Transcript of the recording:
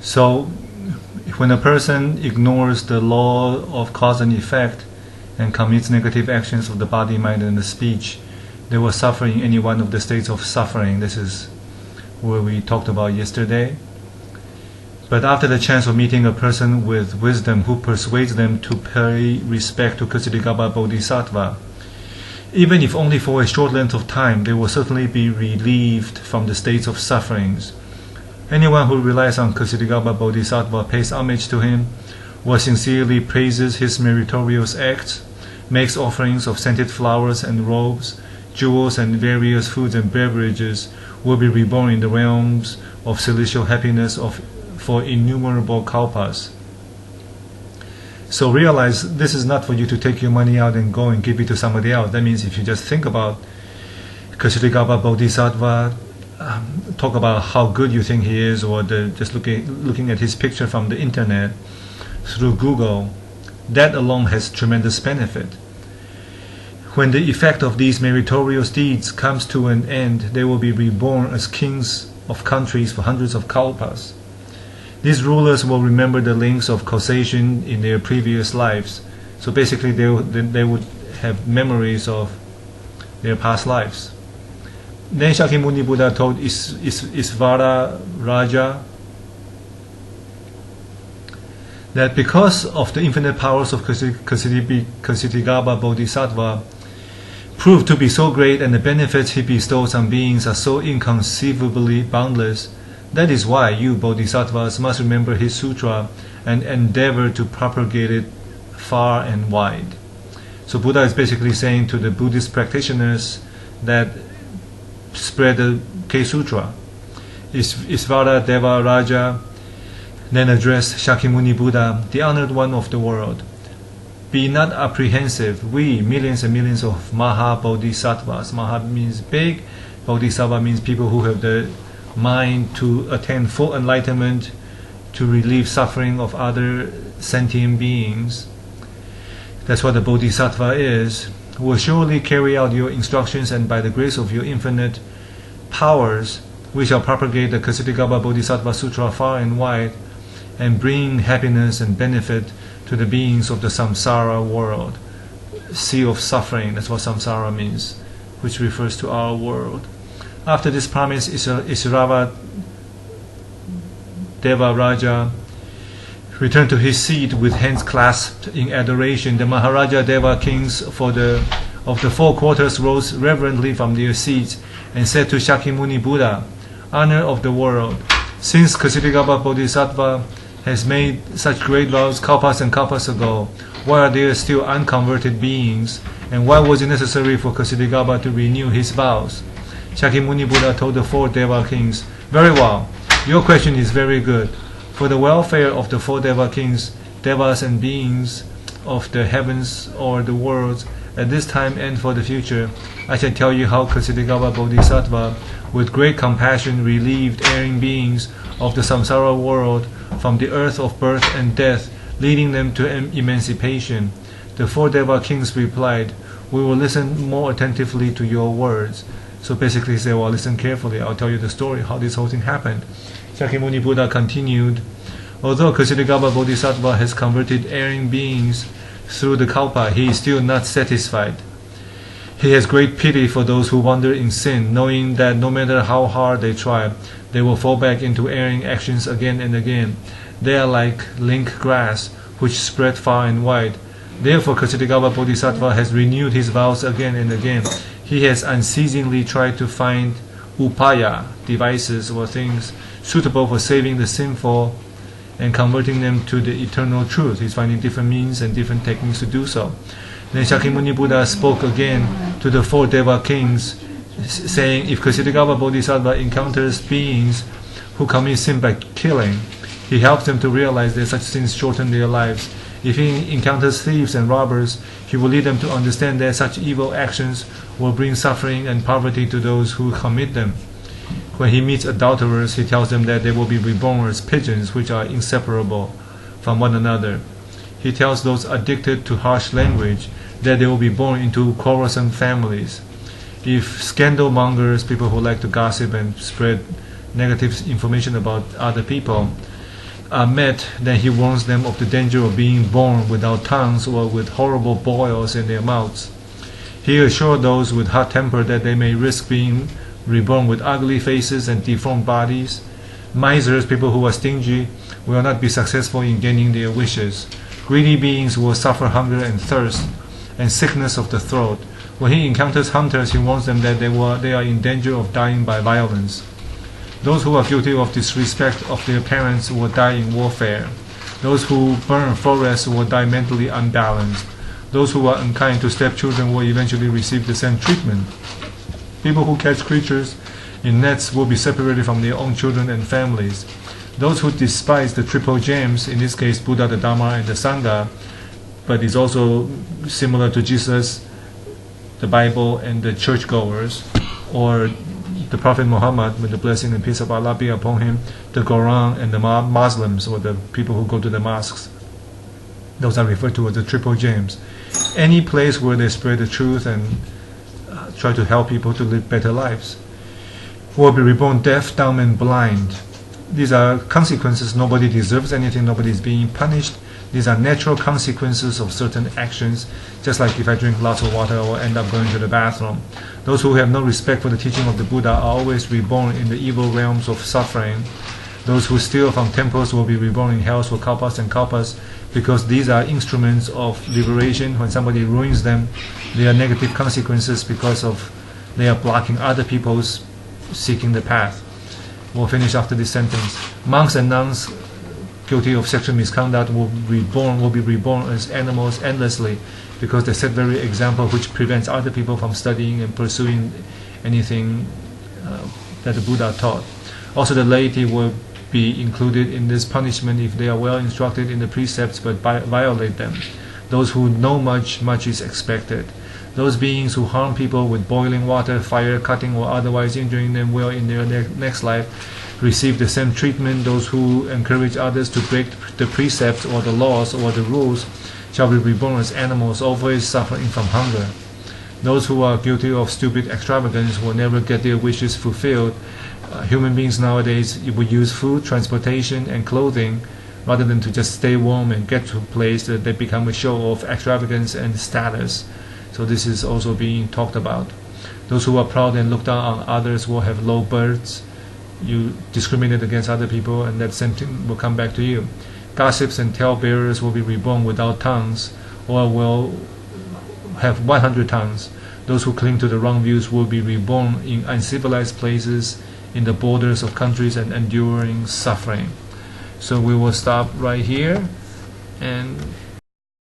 So when a person ignores the law of cause and effect and commits negative actions of the body, mind, and the speech, they will suffer in any one of the states of suffering. This is what we talked about yesterday. But after the chance of meeting a person with wisdom who persuades them to pay respect to Ksitigarbha Bodhisattva, even if only for a short length of time, they will certainly be relieved from the states of sufferings. Anyone who relies on Ksitigarbha Bodhisattva, pays homage to him, or sincerely praises his meritorious acts, makes offerings of scented flowers and robes, jewels and various foods and beverages, will be reborn in the realms of celestial happiness for innumerable kalpas. So realize this is not for you to take your money out and go and give it to somebody else. That means if you just think about Ksitigarbha Bodhisattva, talk about how good you think he is, or just looking at his picture from the internet through Google, that alone has tremendous benefit. When the effect of these meritorious deeds comes to an end, they will be reborn as kings of countries for hundreds of kalpas. These rulers will remember the links of causation in their previous lives. So basically they would have memories of their past lives. Then Shakyamuni Buddha told Isvara Raja that because of the infinite powers of Ksitigarbha Bodhisattva proved to be so great, and the benefits he bestows on beings are so inconceivably boundless, that is why you Bodhisattvas must remember his sutra and endeavor to propagate it far and wide. So Buddha is basically saying to the Buddhist practitioners that spread the K-Sutra. Isvara Deva Raja then addressed Shakyamuni Buddha, the honored one of the world. Be not apprehensive. We, millions and millions of Maha Bodhisattvas, Maha means big, Bodhisattva means people who have the mind to attain full enlightenment, to relieve suffering of other sentient beings. That's what the Bodhisattva is. Will surely carry out your instructions, and by the grace of your infinite powers, we shall propagate the Ksitigarbha Bodhisattva Sutra far and wide, and bring happiness and benefit to the beings of the samsara world. Sea of suffering, that's what samsara means, which refers to our world. After this promise, Israva Deva Raja returned to his seat with hands clasped in adoration. The Maharaja Deva kings of the 4 quarters rose reverently from their seats and said to Shakyamuni Buddha, honor of the world, since Ksitigarbha Bodhisattva has made such great vows kalpas and kalpas ago, why are there still unconverted beings, and why was it necessary for Ksitigarbha to renew his vows? Shakyamuni Buddha told the 4 Deva kings, very well, your question is very good. For the welfare of the 4 Deva kings, Devas and beings of the heavens or the worlds, at this time and for the future, I shall tell you how Ksitigarbha Bodhisattva, with great compassion, relieved erring beings of the samsara world from the earth of birth and death, leading them to emancipation. The 4 Deva kings replied, we will listen more attentively to your words. So basically he said, well, listen carefully, I'll tell you the story, how this whole thing happened. Shakyamuni Buddha continued, although Ksitigarbha Bodhisattva has converted erring beings through the kalpa, he is still not satisfied. He has great pity for those who wander in sin, knowing that no matter how hard they try, they will fall back into erring actions again and again. They are like link grass, which spread far and wide. Therefore Ksitigarbha Bodhisattva has renewed his vows again and again. He has unceasingly tried to find upaya, devices or things suitable for saving the sinful and converting them to the eternal truth. He's finding different means and different techniques to do so. Then Shakyamuni Buddha spoke again to the 4 Deva kings, saying, if Ksitigarbha Bodhisattva encounters beings who commit sin by killing, he helps them to realize that such sins shorten their lives. If he encounters thieves and robbers, he will lead them to understand that such evil actions will bring suffering and poverty to those who commit them. When he meets adulterers, he tells them that they will be reborn as pigeons, which are inseparable from one another. He tells those addicted to harsh language that they will be born into quarrelsome families. If scandal mongers, people who like to gossip and spread negative information about other people, are met, then he warns them of the danger of being born without tongues or with horrible boils in their mouths. He assured those with hot temper that they may risk being reborn with ugly faces and deformed bodies. Misers, people who are stingy, will not be successful in gaining their wishes. Greedy beings will suffer hunger and thirst and sickness of the throat. When he encounters hunters, he warns them that they are in danger of dying by violence. Those who are guilty of disrespect of their parents will die in warfare. Those who burn forests will die mentally unbalanced. Those who are unkind to stepchildren will eventually receive the same treatment. People who catch creatures in nets will be separated from their own children and families. Those who despise the triple gems, in this case Buddha, the Dharma, and the Sangha, but is also similar to Jesus, the Bible, and the churchgoers, or the Prophet Muhammad, with the blessing and peace of Allah be upon him, the Quran, and the Muslims, or the people who go to the mosques. Those are referred to as the triple gems. Any place where they spread the truth and try to help people to live better lives. Will be reborn deaf, dumb, and blind. These are consequences. Nobody deserves anything. Nobody is being punished. These are natural consequences of certain actions. Just like if I drink lots of water, I will end up going to the bathroom. Those who have no respect for the teaching of the Buddha are always reborn in the evil realms of suffering. Those who steal from temples will be reborn in hells for kalpas and kalpas, because these are instruments of liberation. When somebody ruins them, they are negative consequences because of they are blocking other people's seeking the path. We'll finish after this sentence. Monks and nuns guilty of sexual misconduct will be reborn as animals endlessly, because they set very example which prevents other people from studying and pursuing anything that the Buddha taught. Also, the laity will be included in this punishment if they are well instructed in the precepts but violate them. Those who know much is expected. Those beings who harm people with boiling water, fire, cutting, or otherwise injuring them will in their next life receive the same treatment. Those who encourage others to break the precepts or the laws or the rules shall be reborn as animals, always suffering from hunger. Those who are guilty of stupid extravagance will never get their wishes fulfilled. Human beings nowadays would use food, transportation, and clothing rather than to just stay warm and get to a place that they become a show of extravagance and status. So this is also being talked about. Those who are proud and look down on others will have low births. You discriminate against other people, and that same thing will come back to you. Gossips and talebearers will be reborn without tongues, or will have 100 tongues. Those who cling to the wrong views will be reborn in uncivilized places, in the borders of countries, and enduring suffering. So we will stop right here, and